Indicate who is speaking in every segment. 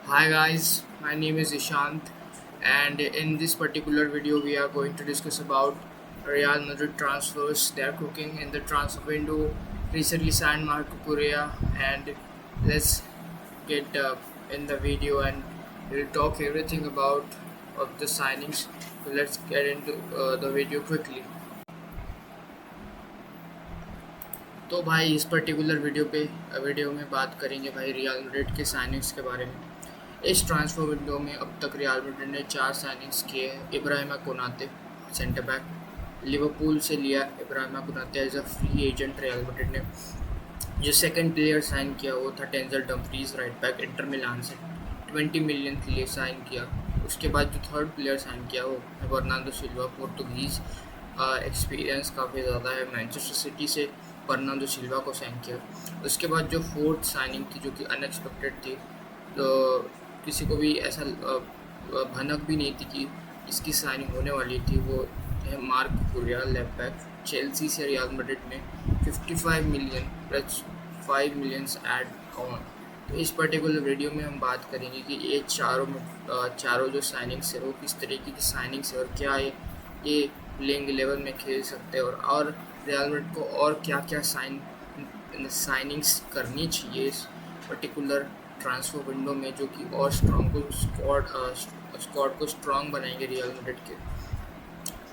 Speaker 1: Hi guys, my name is Ishant, and in this particular video we are going to discuss about Real Madrid transfers. They are cooking in the transfer window. Recently signed Marco Correa, and let's get in the video and we'll talk everything about of the signings. So let's get into the video quickly. तो भाई इस particular video में बात करेंगे भाई Real Madrid के signings के बारे में। इस ट्रांसफर विंडो में अब तक रियल मैड्रिड ने 4 साइनिंग्स किए हैं। Ibrahima Konate center back Liverpool से लिया। Ibrahima Konate as a free agent Real Madrid ने। जो सेकंड प्लेयर साइन किया वो था Denzel Dumfries right back Inter Milan से 20 मिलियन के लिए साइन किया। उसके बाद जो थर्ड प्लेयर साइन किया वो है बर्नार्डो सिल्वा पोर्तुगीज़। एक्सपीरियंस काफ़ी ज़्यादा है। मैनचेस्टर सिटी से बर्नार्डो सिल्वा को साइन किया। उसके बाद जो फोर्थ साइनिंग थी जो कि अनएक्सपेक्टेड थी, तो किसी को भी ऐसा भनक भी नहीं थी कि इसकी साइनिंग होने वाली थी, वो है मार्क कुरिया लेफ्ट बैक चेल्सी से रियल मैड्रिड में 55 million plus 5 millions add on. तो इस पर्टिकुलर वीडियो में हम बात करेंगे कि ये चारों जो साइनिंग्स है वो किस तरीके की साइनिंग्स है और क्या ये प्लेइंग 11 में खेल सकते हैं और रियल मैड्रिड को और क्या क्या साइनिंग्स करनी चाहिए इस पर्टिकुलर ट्रांसफर विंडो में, जो कि और स्क्वाड को स्ट्रॉन्ग बनाएंगे रियल मैड्रिड के।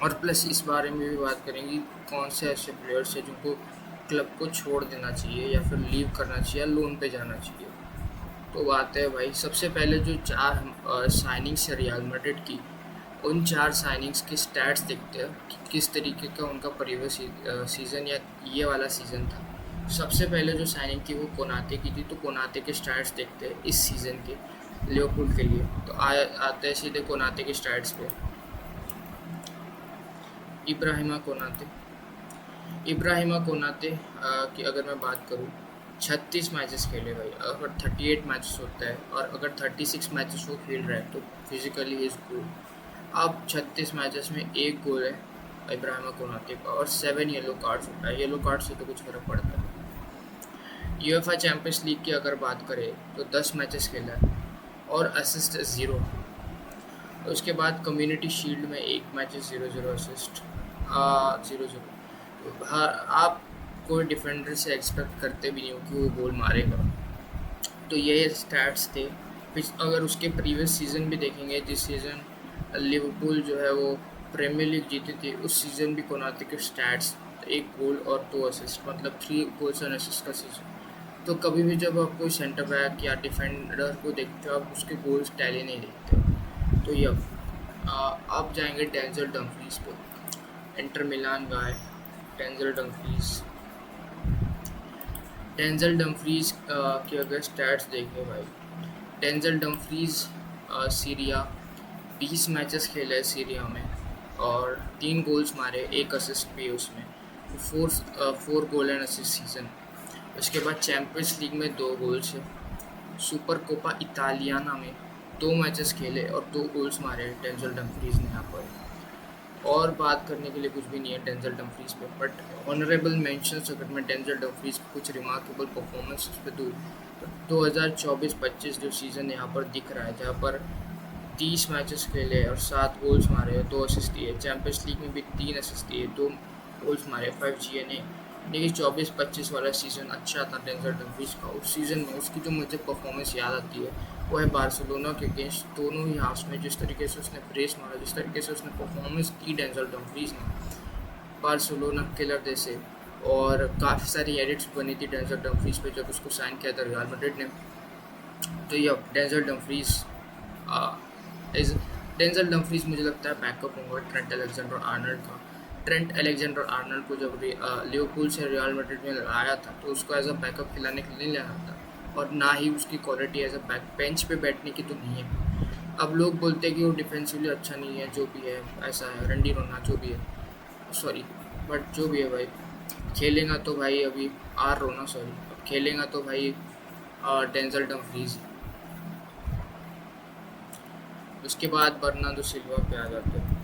Speaker 1: और प्लस इस बारे में भी बात करेंगे कौन से ऐसे प्लेयर्स हैं जिनको क्लब को छोड़ देना चाहिए या फिर लीव करना चाहिए या लोन पे जाना चाहिए। तो बात है भाई, सबसे पहले जो 4 साइनिंग्स है रियल मैड्रिड की, उन 4 साइनिंग्स के स्टैट्स देखते हैं कि किस तरीके का उनका प्रीवियस सीज़न या ये वाला सीज़न था। सबसे पहले जो साइनिंग थी वो कोनाते की थी, तो कोनाते के स्टैट्स देखते हैं इस सीज़न के लिवरपूल के लिए। तो आते हैं सीधे कोनाते के स्टैट्स पे। इब्राहिमा कोनाते की अगर मैं बात करूँ, 36 मैचेस खेले भाई। अगर 38 मैचेस होता है और अगर 36 मैचेस वो खेल रहा है तो फिजिकली इज गुड। अब 36 मैचेस में 1 गोल है इब्राहिमा कोनाते का और 7 येलो कार्ड्स होता है। येलो कार्ड से तो कुछ फर्क पड़ता है। यूएफए चैंपियंस लीग की अगर बात करें तो 10 मैचेस खेला है और असिस्ट 0। उसके बाद कम्युनिटी शील्ड में 1 मैच 0-0 असिस्ट 0-0। हाँ, आप कोई डिफेंडर से एक्सपेक्ट करते भी नहीं हो कि वो गोल मारेगा। तो ये स्टैट्स थे। अगर उसके प्रीवियस सीज़न भी देखेंगे, जिस सीज़न लिवरपूल जो है वो प्रीमियर लीग जीती थी, उस सीज़न भी कोनाते के स्टैट्स 1 गोल और 2 असिस्ट, मतलब 3 गोल्स एंड असिस्ट का सीज़न। तो कभी भी जब आप कोई सेंटर बैक या डिफेंडर को देखते हो, आप उसके गोल्स टैली नहीं देखते। तो ये आप जाएंगे डेंजल डम्फ्रीज पे, इंटर मिलान गाय डेंजल डम्फ्रीज की अगर स्टैट्स देखें भाई, डेंजल डम्फ्रीज सीरिया 20 मैचेस खेले हैं सीरिया में और 3 गोल्स मारे, 1 असिस्ट भी उसमें, 4 गोल एंड असिस्ट सीजन। उसके बाद चैंपियंस लीग में 2 गोल्स है। सुपर कोपा इतालियाना में 2 मैचेस खेले और 2 गोल्स मारे डेंजल डम्फ्रीज ने यहाँ पर। और बात करने के लिए कुछ भी नहीं है डेंजल डम्फ्रीज पे, बट ऑनरेबल मेंशंस अगर मैं डेंजल डम्फ्रीज की कुछ रिमार्केबल परफॉर्मेंस पे दूँ तो 2024-25 जो सीज़न यहाँ पर दिख रहा है, जहाँ पर 30 मैचेस खेले और 7 गोल्स मारे, 2 असिस्ट दिए। चैंपियंस लीग में भी 3 असिस्ट दिए, 2 गोल्स मारे, 5 GNA। यानी कि 24-25 वाला सीज़न अच्छा था डेंजल डम्फ्रीज का। उस सीज़न में उसकी जो मुझे परफॉर्मेंस याद आती है वो है बार्सिलोना के अगेंस्ट दोनों ही हाफ में, जिस तरीके से उसने प्रेस मारा, जिस तरीके से उसने परफॉर्मेंस की डेंजल डम्फ्रीज ने बार्सिलोना किलर जैसे। और काफ़ी सारी एडिट्स बनी थी डेंजल डम्फ्रीज पे जब उसको साइन किया था रियल मैड्रिड ने। तो ये डेंजल डम्फ्रीज डेंजल डम्फ्रीज मुझे लगता है बैकअप होगा ट्रेंट अलेक्जेंडर आर्नल्ड का। ट्रेंट अलेक्जेंडर आर्नल्ड को जब लिवरपूल से रियल मैड्रिड में लाया था तो उसको एज अ बैकअप खिलाने के लिए नहीं लाया था, और ना ही उसकी quality as a back bench पे बैठने की तो नहीं है। अब लोग बोलते हैं कि वो डिफेंसिवली अच्छा नहीं है, जो भी है ऐसा है, रंडी रोना जो भी है, सॉरी, बट जो भी है भाई, खेलेगा तो भाई अभी आर रोना, सॉरी, अब खेलेगा तो भाई डेंजल डम्फ्रीज। उसके बाद बर्नार्डो सिल्वा पे आ जाते हैं।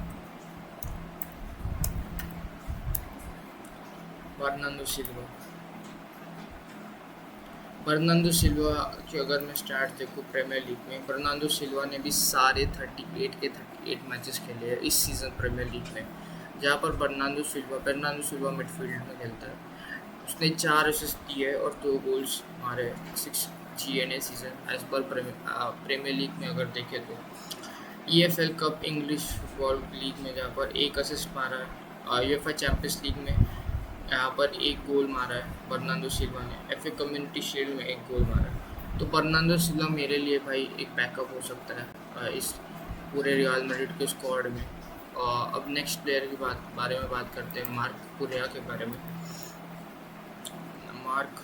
Speaker 1: बर्नार्डो बर्नार्डो सिल्वा की अगर मैं स्टार्ट देखूँ प्रीमियर लीग में, बर्नार्डो सिल्वा ने भी सारे 38 मैचेस खेले हैं इस सीज़न प्रीमियर लीग में, जहाँ पर बर्नार्डो सिल्वा मिडफील्ड में खेलता है। उसने 4 असिस्ट दिए और 2 गोल्स मारे 6 GNA season as per Premier League में अगर देखें तो। EFL cup English Football League में जहाँ पर 1 असिस्ट मारा है, UEFA चैंपियंस लीग में यहाँ पर 1 गोल मारा है बर्नार्डो सिल्वा ने, FA कम्युनिटी शील्ड में 1 गोल मारा है। तो बर्नार्डो सिल्वा मेरे लिए भाई एक बैकअप हो सकता है इस पूरे रियल मैड्रिड के स्क्वाड में। अब नेक्स्ट प्लेयर की बारे में बात करते हैं, मार्क कुरेया के बारे में। मार्क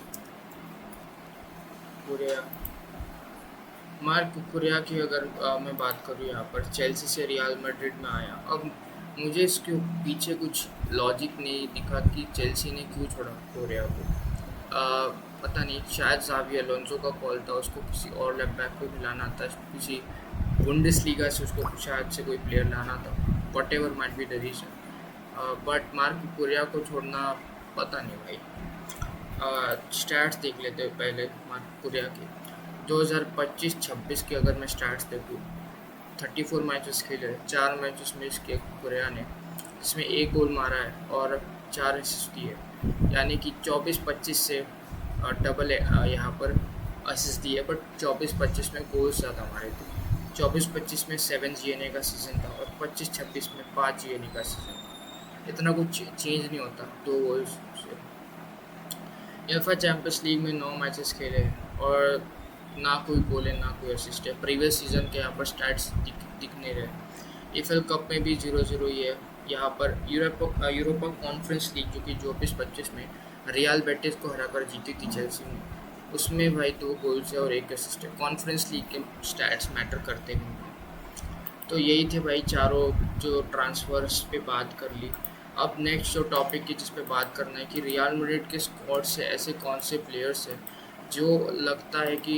Speaker 1: कुकुरेया की अगर मैं बात करूँ यहाँ पर, चेल्सी से रियल मैड्रिड में आया। अब मुझे इसके पीछे कुछ लॉजिक नहीं दिखा कि चेल्सी ने क्यों छोड़ा कुकुरेया को। पता नहीं, शायद ज़ावी अलोंसो का कॉल था, उसको किसी और लेफ्ट बैक को भी लाना था, किसी बुंडेसलीगा से उसको शायद से कोई प्लेयर लाना था, whatever might be the reason. But Marc Cucurella को छोड़ना पता नहीं भाई। स्टैट्स देख लेते हैं पहले मार्क कुकुरेया के। 2025-26 के अगर मैं स्टैट्स देखूँ, 34 मैचेस खेले, 4 मैचेस मिस किए कुरेया ने, जिसमें 1 गोल मारा है और 4 असिस्ट दिए, यानी कि 24-25 से डबल यहाँ पर असिस्ट दिए, बट 24-25 में गोल्स ज़्यादा मारे थे। 24-25 में 7 GNA का सीज़न था और 25-26 में 5 GNA का सीज़न। इतना कुछ चेंज नहीं होता 2 गोल्स से। UEFA चैंपियंस लीग में 9 मैचेस खेले और ना कोई गोल है ना कोई असिस्ट है। प्रीवियस सीजन के यहाँ पर स्टैट्स दिख नहीं रहे। EFL कप में भी 0-0 ही है। यहाँ पर यूरोपा कॉन्फ्रेंस लीग जो कि 24-25 में रियल बेटिस को हराकर जीती थी चेल्सी ने, उसमें भाई 2 गोल्स है और 1 असिस्ट है। कॉन्फ्रेंस लीग के स्टैट्स मैटर करते हैं। तो यही थे भाई चारों जो ट्रांसफर्स पे बात कर ली। अब नेक्स्ट जो टॉपिक की जिस पे बात करना है कि रियल मैड्रिड के स्क्वाड से ऐसे कौन से प्लेयर्स हैं जो लगता है कि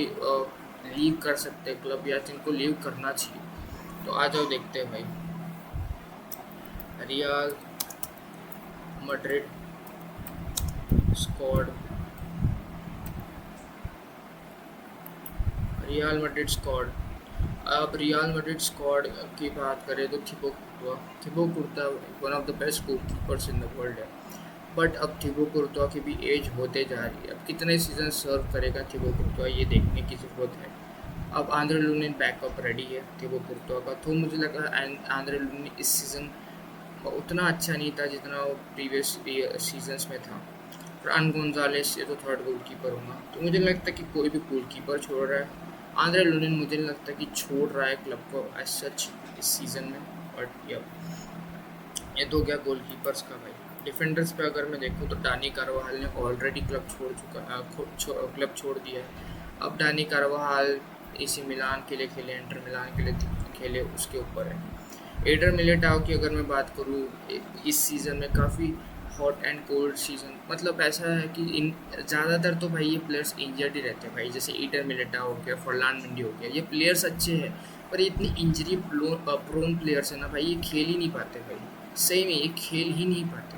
Speaker 1: लीव कर सकते हैं क्लब या जिनको लीव करना चाहिए। तो आ जाओ देखते हैं भाई। रियल मैड्रिड स्क्वाड अब रियल मैड्रिड स्क्वाड की बात करें तो Thibaut Courtois one of the best goalkeepers in the world है, बट अब थिबो कुर्ता की भी एज होते जा रही है। अब कितने सीज़न सर्व करेगा थिबो कुर्ता, ये देखने की ज़रूरत है। अब आंद्रे लूनिन बैकअप रेडी है थिबो कुर्ता का, तो मुझे लगा आंद्रे लूनिन इस सीज़न उतना अच्छा नहीं था जितना वो प्रीवियस सीजन्स में था। फ्रान गोंजालेस ये तो थर्ड गोलकीपर होगा, तो मुझे नहीं लगता कि कोई भी गोलकीपर छोड़ रहा है। आंद्रे लूनिन मुझे नहीं लगता कि छोड़ रहा है क्लब को एज सच इस सीज़न में। बट ये तो क्या गोलकीपर्स का भाई। डिफेंडर्स पे अगर मैं देखूँ तो डानी कारवाहाल ने ऑलरेडी क्लब छोड़ दिया है। अब डानी कारवाहाल AC मिलान के लिए खेले, इंटर मिलान के लिए खेले, उसके ऊपर है। एडर मिलिटाओ की अगर मैं बात करूँ, इस सीज़न में काफ़ी हॉट एंड कोल्ड सीज़न, मतलब ऐसा है कि इन ज़्यादातर तो भाई ये प्लेयर्स इंजर्ड ही रहते हैं भाई, जैसे एडर मिलिटाओ हो गया, फरलान मेंडी हो गया, ये प्लेयर्स अच्छे हैं पर इतनी इंजरी प्रोन प्लेयर्स है ना भाई, ये खेल ही नहीं पाते भाई, सही में ये खेल ही नहीं पाते।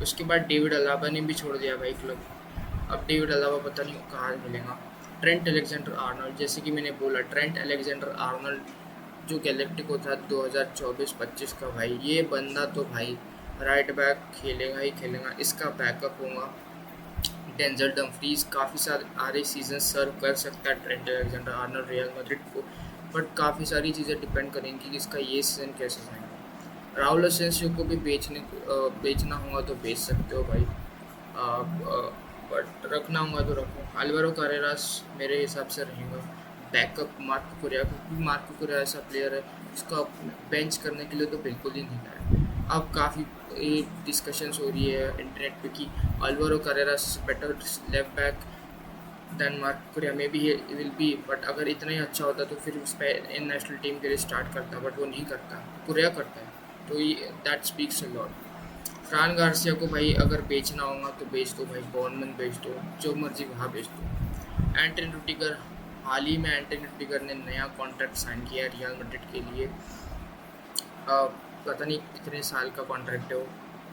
Speaker 1: उसके बाद डेविड अलाबा ने भी छोड़ दिया भाई क्लब। अब डेविड अलाबा पता नहीं कहाँ मिलेगा। ट्रेंट अलेक्जेंडर आर्नल्ड, जैसे कि मैंने बोला, ट्रेंट अलेक्जेंडर आर्नल्ड जो गैलेक्टिको था 2024-25 का भाई, ये बंदा तो भाई राइट बैक खेलेगा ही खेलेगा। इसका बैकअप होगा डेंजल डमफ्रीज, काफ़ी सारे सीजन सर्व कर सकता है Trent Alexander Arnold real Madrid को, बट काफ़ी सारी चीज़ें डिपेंड करेंगी कि इसका ये सीज़न कैसे जाएगा। राउल असेंसियो को भी बेचना होगा तो बेच सकते हो भाई, बट रखना होगा तो रखो। अल्वारो कारेरास मेरे हिसाब से रहेगा बैकअप मार्को कुरेया, क्योंकि मार्को कुरेया ऐसा प्लेयर है उसका बेंच करने के लिए तो बिल्कुल ही नहीं है। अब काफ़ी डिस्कशंस हो रही है इंटरनेट पे कि Alvaro Carreras better left back than Marco Cucurella, में भी विल बी, बट अगर इतना ही अच्छा होता तो फिर उस इन नेशनल टीम के लिए स्टार्ट करता, बट वो नहीं करता, कुरेया करता है, तो ये that speaks a lot. फ्रान Garcia को भाई अगर बेचना होगा तो बेच दो भाई, बॉर्नमन बेच दो, जो मर्जी वहाँ बेच दो। एंटनी रूडिगर, हाल ही में एंटनी रूडिगर ने नया कॉन्ट्रैक्ट साइन किया रियल मैड्रिड के लिए, पता नहीं कितने साल का कॉन्ट्रैक्ट है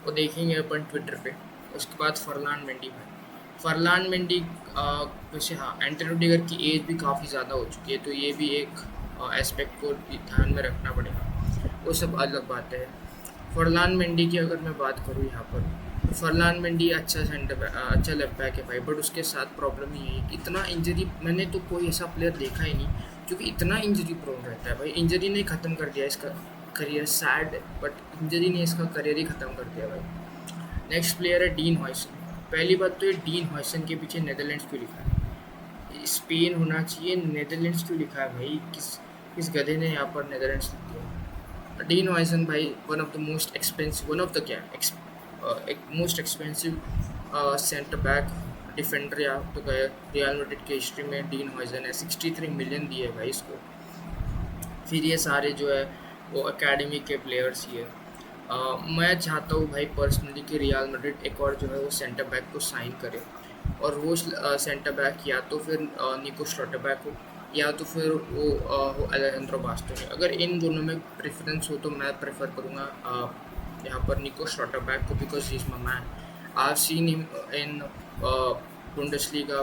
Speaker 1: वो देखेंगे अपन ट्विटर पे। उसके बाद फरलान मेंडी भाई, फरलान मेंडी वैसे हाँ, एंटोनी रुडिगर की एज भी काफ़ी ज़्यादा हो चुकी है, तो ये भी एक एस्पेक्ट को ध्यान में रखना पड़ेगा। वो सब अलग बातें हैं। फरलान मेंडी की अगर मैं बात करूँ यहाँ पर, तो फरलान मेंडी अच्छा अच्छा लेफ्ट बैक है भाई, बट उसके साथ प्रॉब्लम ये है कि इतना इंजरी, मैंने तो कोई ऐसा प्लेयर देखा ही नहीं क्योंकि इतना इंजरी प्रोन रहता है भाई। इंजरी ने ख़त्म कर दिया इसका करियर, सैड, बट इंजरी ने इसका करियर ही ख़त्म कर दिया भाई। नेक्स्ट प्लेयर है डीन हॉयसन। पहली बात तो ये डीन हॉयसन के पीछे नेदरलैंड्स क्यों लिखा है? स्पेन होना चाहिए, नेदरलैंड्स क्यों लिखा है भाई? किस गधे ने यहाँ पर नेदरलैंड्स लिख दिया? डीन हॉयसन भाई one of the most expensive, one of the क्या एक most expensive centre back defender या तो गए रियल मैड्रिड की हिस्ट्री में। डीन हॉयसन है, 63 मिलियन दिए भाई इसको। फिर ये सारे जो है वो एकेडमी के प्लेयर्स ही है। मैं चाहता हूँ भाई पर्सनली कि रियल मैड्रिड एक और जो है वो सेंटर बैक को साइन करे, और वो सेंटर बैक या तो फिर निको स्लॉटरबैक हो या तो फिर वो अलेजांद्रो बास्टोनी। अगर इन दोनों में प्रेफरेंस हो तो मैं प्रेफर करूँगा यहाँ पर निको स्लॉटरबैक को, because he is my man. I seen him in Bundesliga,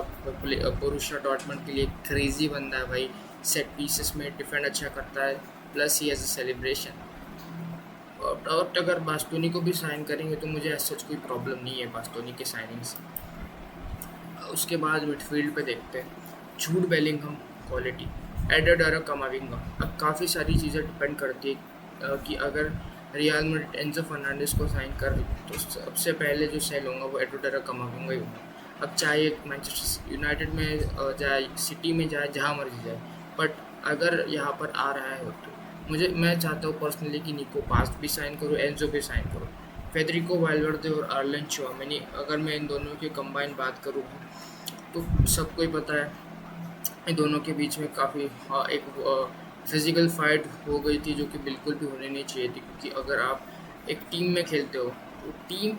Speaker 1: Borussia Dortmund के लिए क्रेजी बंदा है भाई। सेट पीसेस में डिफेंड अच्छा करता है, plus he as a celebration. और अगर बास्तोनी को भी साइन करेंगे तो मुझे ऐसा कोई प्रॉब्लम नहीं है बास्तोनी के साइनिंग से। उसके बाद मिडफील्ड पे देखते हैं, जूड बेलिंगहम क्वालिटी, एडर कमाविंगा। अब काफ़ी सारी चीज़ें डिपेंड करती है कि अगर रियल मैड्रिड एंजो फर्नांडिस को साइन कर तो सबसे पहले जो सेल होगा वो एडर कमाविंगा ही होगा। अब चाहे मैनचेस्टर यूनाइटेड में जाए, सिटी में जाए, जहाँ मर्जी जाए, बट अगर यहाँ पर आ रहा है तो मैं चाहता हूँ पर्सनली कि निको पास्ट भी साइन करूँ, एंजो भी साइन करूँ। फेडरिको वाल्वर्दे और आर्लन चुआमेनी, अगर मैं इन दोनों की कंबाइन बात करूँ तो सबको ही पता है इन दोनों के बीच में काफ़ी एक फिज़िकल फाइट हो गई थी, जो कि बिल्कुल भी होनी नहीं चाहिए थी। क्योंकि अगर आप एक टीम में खेलते हो तो team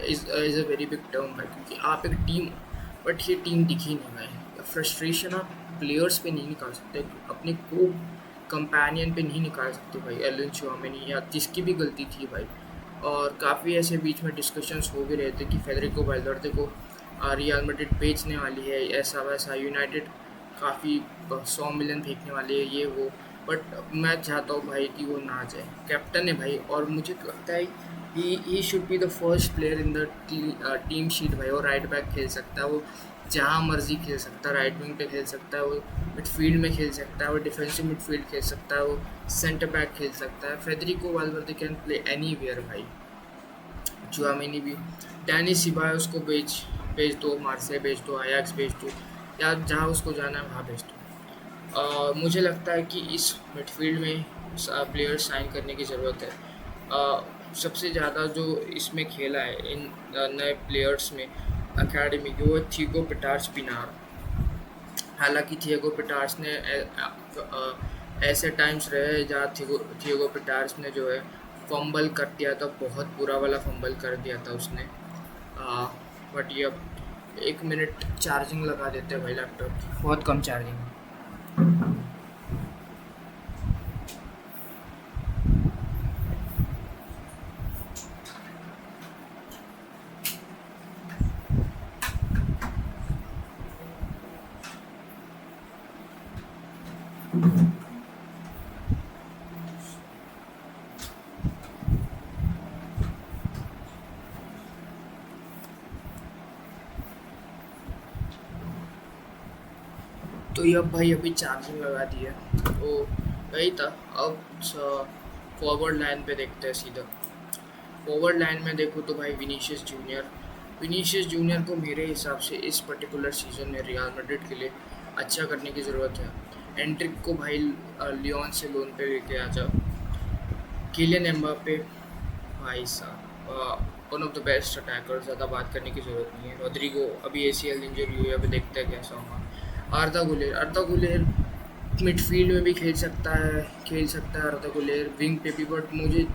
Speaker 1: is a very big term है, क्योंकि आप एक टीम, बट ये टीम दिखी नहीं भाई। फ्रस्ट्रेशन आप प्लेयर्स पे नहीं निकाल सकते, अपने को कंपेनियन पे नहीं निकाल सकते भाई। एलन चुआमेनी या जिसकी भी गलती थी भाई। और काफ़ी ऐसे बीच में डिस्कशंस हो भी रहे थे कि फेडरिको वाल्वर्दे को रियल मैड्रिड बेचने वाली है, ऐसा वैसा, यूनाइटेड काफ़ी 100 मिलियन फेंकने वाली है, ये वो। बट मैं चाहता हूँ भाई कि वो ना जाए, कैप्टन है भाई, और मुझे लगता है he should be the first player in the team sheet भाई। वो राइट बैक खेल सकता है, वो जहाँ मर्जी खेल सकता है, राइट विंग पे खेल सकता है, वो मिडफील्ड में खेल सकता है, वो डिफेंसिव मिडफील्ड खेल सकता है, वो सेंटर बैक खेल सकता है। फेडरिको वाल्वर्दे कैन प्ले एनीवेयर भाई। चुआमेनी भी, डैनी सिबायोस को भेज दो, मार्से भेज दो, अयाक्स भेज दो, या जहाँ उसको जाना है वहाँ भेज दो। मुझे लगता है कि इस मिडफील्ड में प्लेयर साइन करने की ज़रूरत है। सबसे ज़्यादा जो इसमें खेला है इन नए प्लेयर्स में अकेडमी की, वो थिगो पिटार्स पिनार। हालांकि थियागो पिटार्स ने ऐसे टाइम्स रहे जहाँ थियागो पिटार्स ने जो है फंबल कर दिया था, बहुत बुरा वाला फंबल कर दिया था उसने। बट ये अब 1 मिनट चार्जिंग लगा देते हैं भाई लैपटॉप की, बहुत कम चार्जिंग है। तो ये अब भाई अभी चार्जिंग लगा दी है, तो वही था। अब फॉरवर्ड लाइन पे देखते हैं सीधा। फॉरवर्ड लाइन में देखो तो भाई विनीशियस जूनियर को मेरे हिसाब से इस पर्टिकुलर सीज़न में रियल मैड्रिड के लिए अच्छा करने की ज़रूरत है। एंड्रिक को भाई लियोन से लोन पे लेके आ जाओ। किलियन एम्बापे भाई साहब one of the best attacker, ज़्यादा बात करने की ज़रूरत नहीं है। रोड्रिगो अभी ACL इंजरी हुई है, अभी देखते हैं कैसा होगा। आर्दा गुलेर मिडफील्ड में भी खेल सकता है आर्दा गुलेर, विंग पे भी। बट मुझे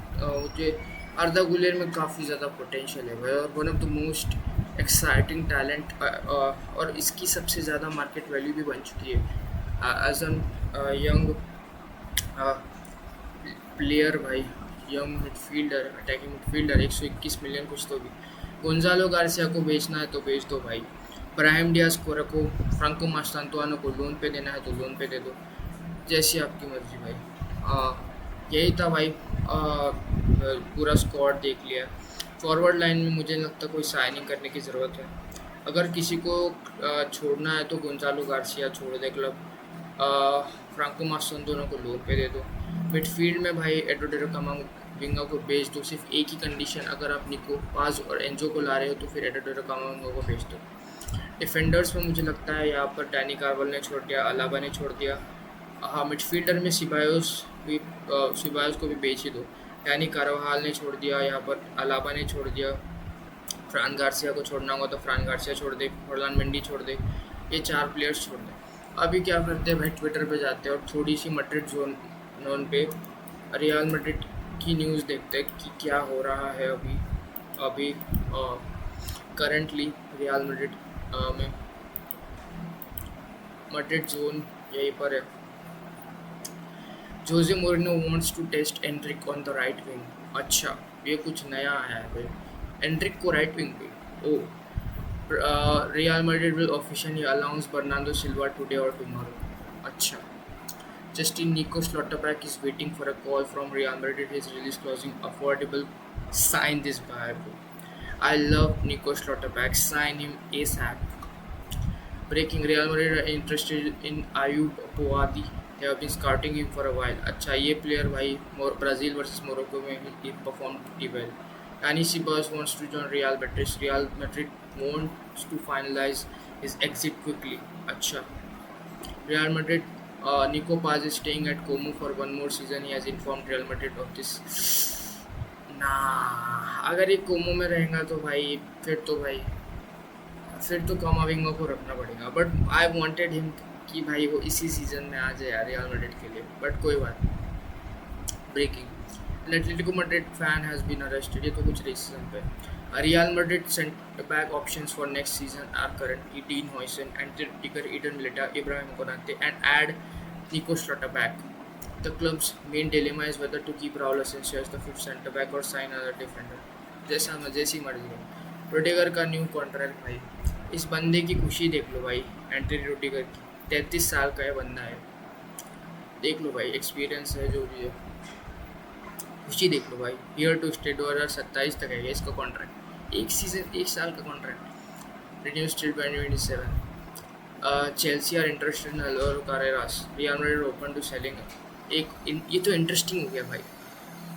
Speaker 1: आर्दा गुलेर में काफ़ी ज़्यादा पोटेंशियल है भाई, और one of the most exciting talent, और इसकी सबसे ज़्यादा मार्केट वैल्यू भी बन चुकी है एज एन यंग प्लेयर भाई। Young midfielder, attacking midfielder, 121 million कुछ तो भी। गोंजालो गार्सिया को बेचना है तो बेच दो भाई। ब्राहिम डियाज को रखो, फ्रांको मास्तांतुआनो को लोन पे देना है तो लोन पे दे दो, जैसी आपकी मर्जी भाई। यही था भाई। पूरा स्क्वाड देख लिया। फॉरवर्ड लाइन में मुझे लगता कोई साइनिंग करने की ज़रूरत है। अगर किसी को छोड़ना है तो गोंजालो गार्सिया छोड़ दे क्लब, फ्रांको मास्तांतुआनो को लोन पे दे दो। मिडफील्ड में भाई एडोडेरो कामाविंगा को भेज दो। सिर्फ एक ही कंडीशन, अगर आप निको पाज और एंजो को ला रहे हो तो फिर एडोडेरो कामाविंगा को भेज दो। डिफेंडर्स में मुझे लगता है यहाँ पर डैनी कार्वल ने छोड़ दिया, अलाबा ने छोड़ दिया। हाँ, मिडफील्डर में सिबायोस को भी बेच ही दो। डैनी कार्वाहाल ने छोड़ दिया, यहाँ पर अलाबा ने छोड़ दिया। फ्रान गार्सिया को छोड़ना होगा तो फ्रान गार्सिया छोड़ दे, फर्लान मेंडी छोड़ दे, ये 4 प्लेयर्स छोड़ दे। अभी क्या करते हैं भाई, ट्विटर पे जाते हैं और थोड़ी सी मैड्रिड जोन पे रियल मैड्रिड की न्यूज़ देखते हैं कि क्या हो रहा है अभी अभी करंटली रियल मैड्रिड में। मैड्रिड जोन यहीं पर है। Jose Mourinho wants to test Endrick on the right wing. अच्छा, ये कुछ नया आया है भाई, एंड्रिक को राइट विंग पे। ओ, Real Madrid will officially announce Bernardo Silva today or tomorrow. अच्छा, Justin Nico Schlotterbeck is waiting for a call from Real Madrid. His release clause affordable. Sign this guy, bro. I love Nico Schlotterbeck. Sign him ASAP. Breaking: Real Madrid are interested in Ayub Boadi. They have been scouting him for a while. अच्छा, ये player भाई Brazil versus Morocco में ही perform pretty well. Dani Ceballos wants to join Real Betis. Real Madrid wants to finalize his exit quickly. अच्छा, Real Madrid. Nico Paz is staying at Como for one more season. He has informed Real Madrid of this. अगर ये कोमो में रहेगा तो भाई फिर तो कामाविंगा को रखना पड़ेगा। बट आई वांटेड हिम कि भाई वो इसी सीज़न में आ जाए यार रियल मैड्रिड के लिए, बट कोई बात नहीं। Breaking: An Atletico Madrid fan has been arrested. ये तो कुछ रेसिज्म पे। Real Madrid centre back options for next season are currently Dean Huijsen, Ante Rudiger, Eden Militao, Ibrahim Konate, and add Nico Schlotterbeck. The club's main dilemma is whether to keep Raul Asensio as the fifth centre back or sign another defender. जैसी मर्जी हो। Rudiger का new contract भाई, इस बंदे की खुशी देख लो भाई। एंटी रुडिगर की 33 साल का है बंदा है, देख लो भाई, एक्सपीरियंस है जो भी है, खुशी देख लो भाई। हियर टू स्टे 2027 तक है इसका कॉन्ट्रैक्ट, एक सीज़न 1 साल का contract. Renews till 2027। Chelsea are interested in Alvaro Carreras. Real Madrid open to selling. ये तो इंटरेस्टिंग हो गया भाई,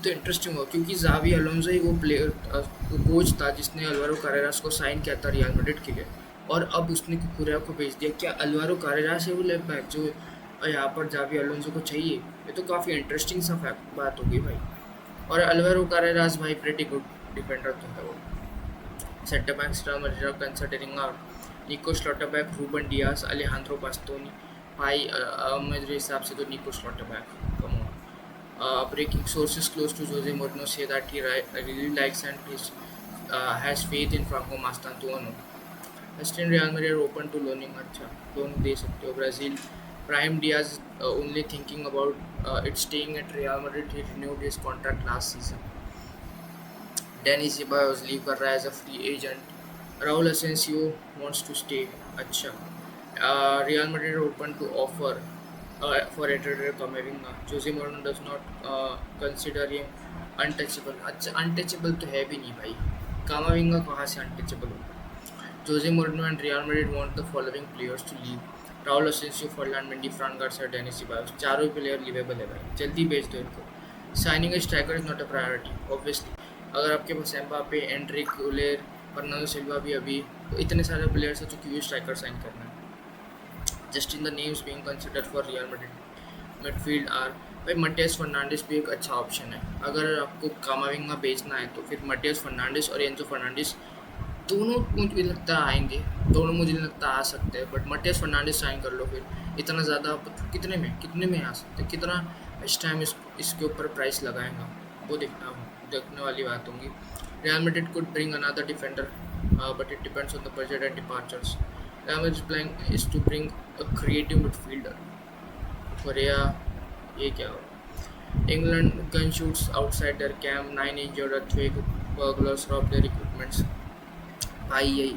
Speaker 1: तो इंटरेस्टिंग हो क्योंकि जावी अलोंसो ही वो प्लेयर कोच था जिसने अल्वारो कारेरास को साइन किया था रियल मैड्रिड के लिए, और अब उसने कुकुरेया को भेज दिया। क्या अल्वारो कारेरास है वो लेफ्ट बैक जो यहाँ पर जावी अलोंसो को चाहिए? ये तो काफ़ी इंटरेस्टिंग सा बात होगी भाई। और अल्वारो कारेरास भाई प्रेटी गुड डिफेंडर तो है वो। सेंटर बैक कंसिडरिंग आउट निको स्लॉटरबैक, रूबन डियास, अलेहांद्रो बास्तोनी। भाई मेरे हिसाब से तो Nico Schlotterbeck. Come on. Breaking: sources close to Jose Mourinho say that he really likes and has faith in Franco Mastantuono. Western Real Madrid are open to loaning. अच्छा, loan दे सकते हो। Brazil: Brahim Diaz only thinking about it staying at Real Madrid. He renewed his contract last season. Dani Ceballos leave कर रहा है as a free agent. Raul Asensio wants to stay. अच्छा, Real Madrid are open to offer for Eder Camavinga. Jose Mourinho does not consider him untouchable. अच्छा, untouchable तो है भी नहीं भाई, कामाविंगा कहाँ से अनटचेबल होगा? Jose Mourinho and Real Madrid want the following players to leave: Raul Asensio, Ferland Mendy, Fran Garcia, Dani Ceballos। चारों प्लेयर लिवेबल है भाई, जल्दी भेज दो इनको। Signing A striker is not a priority obviously. अगर आपके पास एम्बापे, एंड्रिक, उलेर, फर्नांडो सिल्वा भी अभी, तो इतने सारे प्लेयर्स हैं तो क्यों स्ट्राइकर साइन करना है? Just in the names being considered for Real Madrid. Midfield आर भाई मटियास फर्नांडिस भी एक अच्छा ऑप्शन है। अगर आपको कामाविंगा बेचना है तो फिर मटियास फर्नांडिस और एंजो फर्नांडिस दोनों मुझे लगता है आएंगे, दोनों मुझे लगता है आ सकते हैं, बट मटियास फर्नांडिस साइन कर लो। फिर इतना ज़्यादा कितने में आ सकते हैं, कितना इस टाइम इसके ऊपर प्राइस लगाएगा वो देखने वाली बात होगी। Real Madrid could bring another defender but it depends on the budget and departures. Real Madrid's plan is to bring a creative midfielder. Korea, ये क्या हो? England gunshoots outside their camp, 9 injured, earthquake, burglars robbed their equipments. भाई यही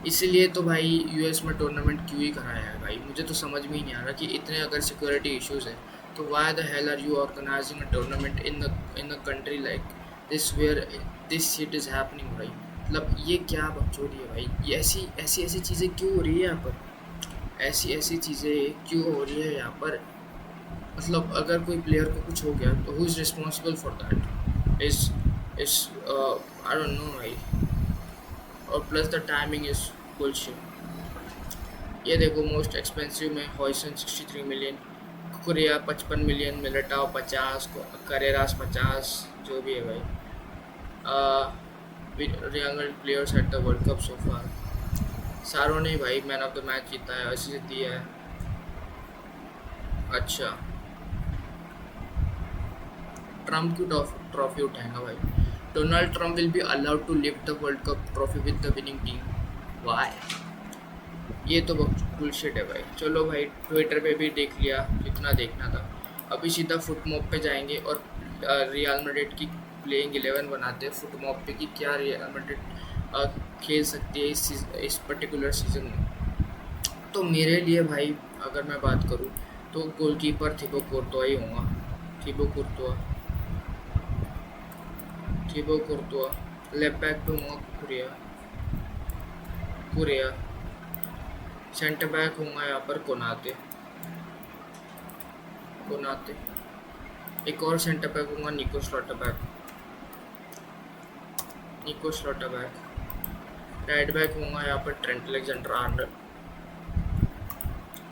Speaker 1: इसीलिए तो भाई US में tournament क्यों ही कराया है भाई, मुझे तो समझ में ही नहीं आ रहा कि इतने अगर सिक्योरिटी इश्यूज है तो why the hell are you organising a tournament in a country like this where this shit is happening भाई। मतलब ये क्या बकचोदी है भाई, ये ऐसी ऐसी ऐसी चीज़ें क्यों हो रही है यहाँ पर, ऐसी ऐसी चीज़ें क्यों हो रही है यहाँ पर। मतलब अगर कोई प्लेयर को कुछ हो गया तो who is responsible for that, is I don't know भाई। और plus the timing is bullshit. ये देखो मोस्ट एक्सपेंसिव में हॉइसन 63 मिलियन, कुरिया 55 मिलियन, मिलिटाओ 50, करेरास 50, जो भी है भाई। Real players at the world cup so far, सारों ने भाई मैन ऑफ द मैच जीता है, असिस्ट दिया है। अच्छा, ट्रम्प की ट्रॉफी उठाएगा भाई, Donald Trump will be allowed to lift the world Cup trophy with the winning team, why. ये तो बुलशिट है भाई। चलो भाई ट्विटर पे भी देख लिया जितना देखना था, अभी सीधा फुटमॉप पे जाएंगे और रियल मैड्रिड की प्लेइंग 11 बनाते हैं फुटमॉप पे कि क्या रियल मैड्रिड खेल सकती है इस पर्टिकुलर सीज़न में। तो मेरे लिए भाई अगर मैं बात करूँ तो गोलकीपर थिबो कुर्तुआ ही होगा, थिबो कुर्तुआ, थिबो कुर्तुआ। लेफ्ट बैक पे होगा कुरिया, कुरिया। सेंटर बैक होगा यहाँ पर कोनाते, कोनाते। एक और सेंटर बैक होगा निको स्लॉटरबैक, निको स्लॉटरबैक। राइट बैक होगा यहाँ पर Trent Alexander Arnold.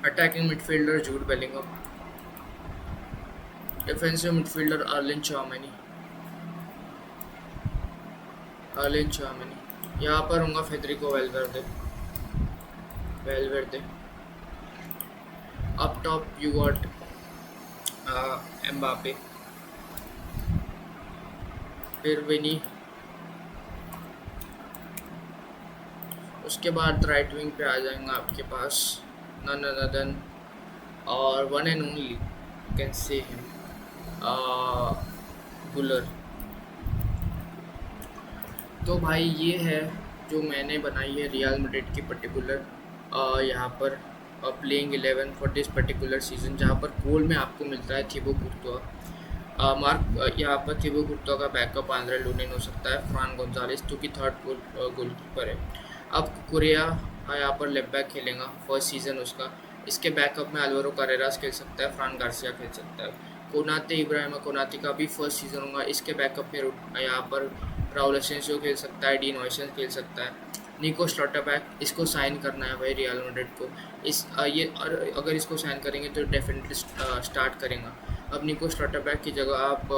Speaker 1: Attacking midfielder Jude Bellingham, defensive midfielder Aurelien Tchouameni, Aurelien Tchouameni. यहाँ पर होगा Federico Valverde, Valverde. Up top you got Mbappe, फिर विनी। उसके बाद राइट विंग पे आ जाएंगे आपके पास नन अदर देन और one and only can say him गुलर। तो भाई ये है जो मैंने बनाई है रियल मैड्रिड की पर्टिकुलर यहाँ पर playing 11 for this particular season, जहाँ पर गोल में आपको मिलता है थिबो कुर्तुआ। मार्क यहाँ पर थिबो कुर्तुआ का बैकअप आंद्रे लूनिन हो सकता है, फ्रान गोंजालेस जो कि थर्ड गोलकीपर है। अब कुरिया यहाँ पर लेफ्ट बैक खेलेगा फर्स्ट सीज़न उसका, इसके बैकअप में अल्वारो कारेरास खेल सकता है, फ्रान गार्सिया खेल सकता है। कोनाते इब्राहिमा कोनाते का भी फर्स्ट सीज़न होगा, इसके बैकअप में यहाँ पर राउल एसेंसियो खेल सकता है, डीन हॉयसन खेल सकता है। निको स्लॉटरबैक, इसको साइन करना है भाई रियल मैड्रिड को, ये अगर इसको साइन करेंगे तो डेफिनेटली स्टार्ट करेगा। अब निको स्लॉटरबैक की जगह आप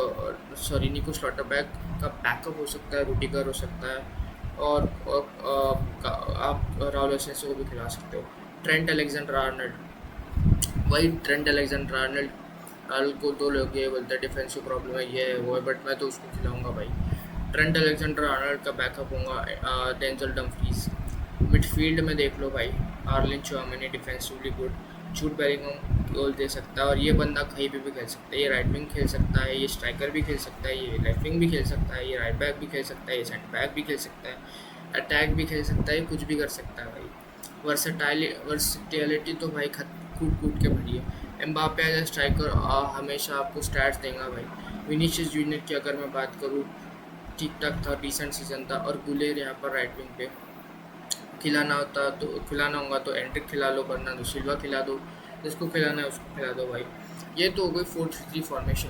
Speaker 1: निको स्लॉटरबैक का बैकअप हो सकता है, रुडिगर हो सकता है, और आप राउल एसेंसियो को भी खिला सकते हो। ट्रेंट अलेक्जेंडर आर्नल्ड, वही ट्रेंट अलेक्जेंडर आर्नल्ड को दो लोग ये बोलते हैं डिफेंसिव प्रॉब्लम है, ये है वो है, बट मैं तो उसको खिलाऊंगा भाई। ट्रेंट अलेक्जेंडर आर्नल्ड का बैकअप होगा डेंजल डम्फ्रीज। मिडफील्ड में देख लो भाई, Aurelien Tchouameni defensively good, Jude Bellingham goal दे सकता है, और ये बंदा कहीं भी खेल सकता है, ये राइट विंग खेल सकता है, ये स्ट्राइकर भी खेल सकता है, ये लेफ्ट विंग भी खेल सकता है, ये राइट बैक भी खेल सकता है, ये सेंटर बैक भी खेल सकता है, अटैक भी खेल सकता है, कुछ भी कर सकता है भाई। वर्सेटैलिटी तो भाई कूट कूट के भरी है। एम्बापे एज ए स्ट्राइकर हमेशा आपको स्टैट्स देगा भाई। विनीशियस जूनियर की अगर मैं बात करूँ ठीक ठाक था, डिसेंट सीजन था, और गुलेर यहाँ पर राइट विंग पे खिलाना होगा तो एंट्रिक खिला लो, वरना तो सिल्वा खिला दो, जिसको खिलाना है उसको खिला दो भाई। ये तो हो गई 4-3-3 फॉर्मेशन।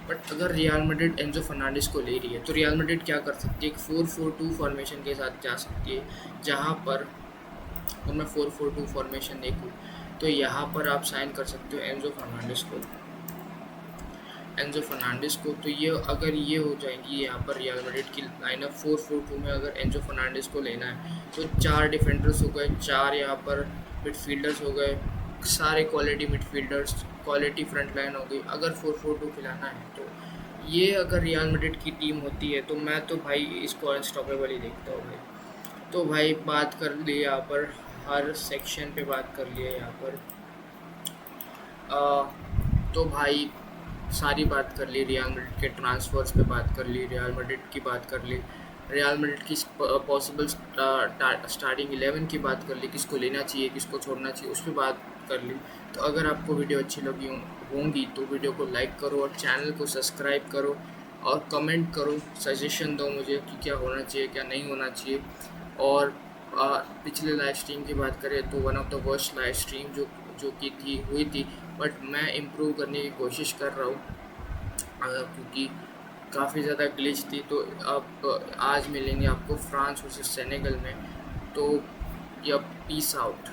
Speaker 1: बट अगर रियल मैड्रिड एंजो फर्नांडिस को ले रही है तो रियल मैड्रिड क्या कर सकती है, एक 4-4-2 फॉर्मेशन के साथ जा सकती है, जहाँ पर अगर मैं 4-4-2 फॉर्मेशन देखूँ तो यहाँ पर आप साइन कर सकते हो एंजो फर्नांडिस को। तो ये अगर ये हो जाएंगी यहाँ पर रियल मैड्रिड की लाइनअप 4-4-2 में, अगर एंजो फर्नांडिस को लेना है तो 4 डिफेंडर्स हो गए, 4 यहाँ पर मिडफील्डर्स हो गए, सारे quality midfielders, quality front line हो गई। अगर 4-4-2 खिलाना है तो ये अगर रियल मैड्रिड की टीम होती है तो मैं तो भाई इसको अनस्टॉपेबल ही देखता हूँ भाई। तो भाई बात कर ली यहाँ पर, हर सेक्शन पे बात कर लिया यहाँ पर। तो भाई सारी बात कर ली, रियल मैड्रिड के ट्रांसफर्स पे बात कर ली, रियल मैड्रिड की बात कर ली, रियल मैड्रिड की पॉसिबल स्टार्टिंग 11 की बात कर ली, किसको लेना चाहिए किसको छोड़ना चाहिए उस पर बात कर ली। तो अगर आपको वीडियो अच्छी लगी होंगी तो वीडियो को लाइक करो और चैनल को सब्सक्राइब करो और कमेंट करो, सजेशन दो मुझे कि क्या होना चाहिए क्या नहीं होना चाहिए। और पिछले लाइव स्ट्रीम की बात करें तो one of the worst live stream जो कि हुई थी, बट मैं इम्प्रूव करने की कोशिश कर रहा हूँ क्योंकि काफ़ी ज़्यादा ग्लिच थी। तो अब आज मिलेंगे आपको फ्रांस वर्सेस सेनेगल में। तो या पीस आउट।